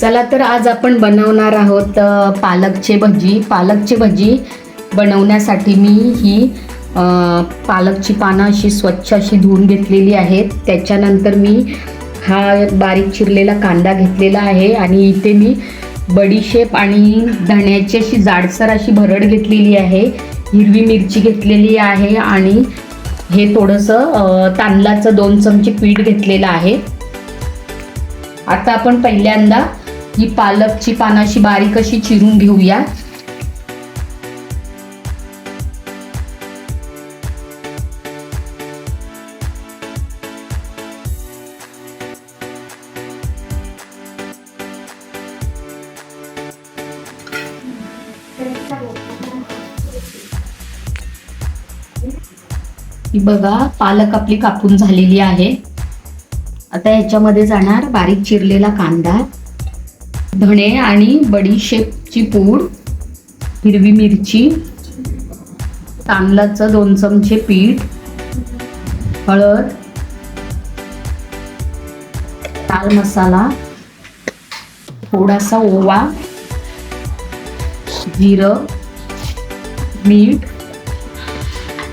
चला तर आज आपण बनवणार आहोत पालकचे भजी बनवण्यासाठी मी ही पालकची पानं अशी स्वच्छ अशी धुवून घेतलेली आहेत। त्याच्यानंतर मी हा बारीक चिरलेला कांदा घेतलेला आहे आणि इथे मी बडीशेप आणि धण्याची अशी जाडसर अशी भरड घेतलेली आहे, हिरवी मिरची घेतलेली आहे आणि हे थोडंसं तांदळाचं 2 चमचे पीठ घेतलेलं आहे। आता आपण पहिल्यांदा ही पालकची पानं अशी बारीक अशी चिरून घेऊया। ही बघा पालक आपली कापून झालेली आहे। आता ह्याच्यामध्ये जाणार बारीक चिरलेला कांदा, धणे आणि बडीशेपची पूड, हिरवी मिरची, तांदळाचं 2 चमचे पीठ, हळद, लाल मसाला, थोडासा ओवा, जिरं, मीठ।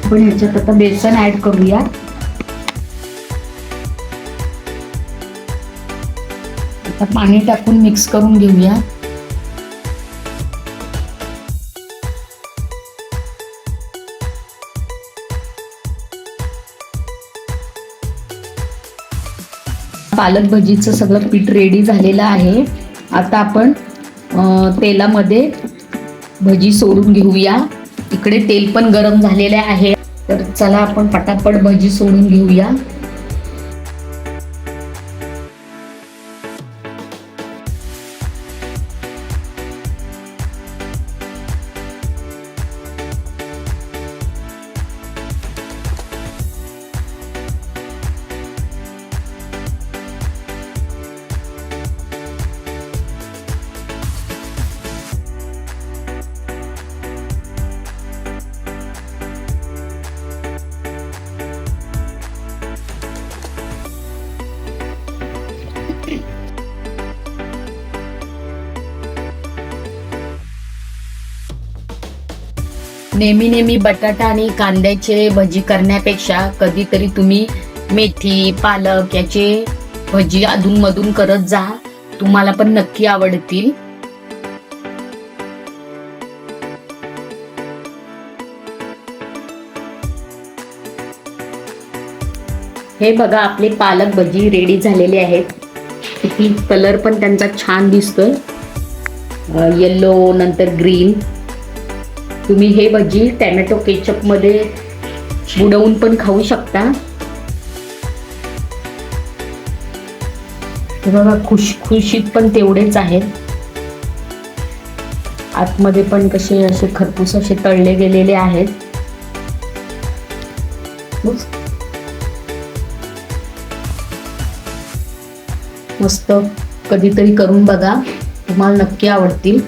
आपण ह्याच्यात आता बेसन ऍड करूया। आता पाणी टाकून मिक्स करून घेऊया। पालक भजीचं सगळं पीठ रेडी झालेलं आहे। आता आपण तेलामध्ये भजी सोडून घेऊया। इकडे तेल पण गरम झालेले आहे, तर चला आपण पटापट भजी सोडून घेऊया। नेहमी बटाटा आणि कांद्याचे भजी करण्यापेक्षा कधीतरी तुम्ही मेथी, पालक याचे भजी अधूनमधून करत जा, तुम्हाला पण नक्की आवडतील। हे बघा आपले पालक भजी रेडी झालेले आहेत। किती कलर पण त्यांचा छान दिसतोय, येलो नंतर ग्रीन। तुम्ही हे भजी टोमॅटो केचप मध्ये बुडवून पण खाऊ शकता। बघा खुशखुशीत पण तेवढेच आहेत, आतमध्ये पण कसे असे खरपूस असे तळले गेलेले आहेत। मस्त, कधीतरी करून बघा, तुम्हाला नक्की आवडतील।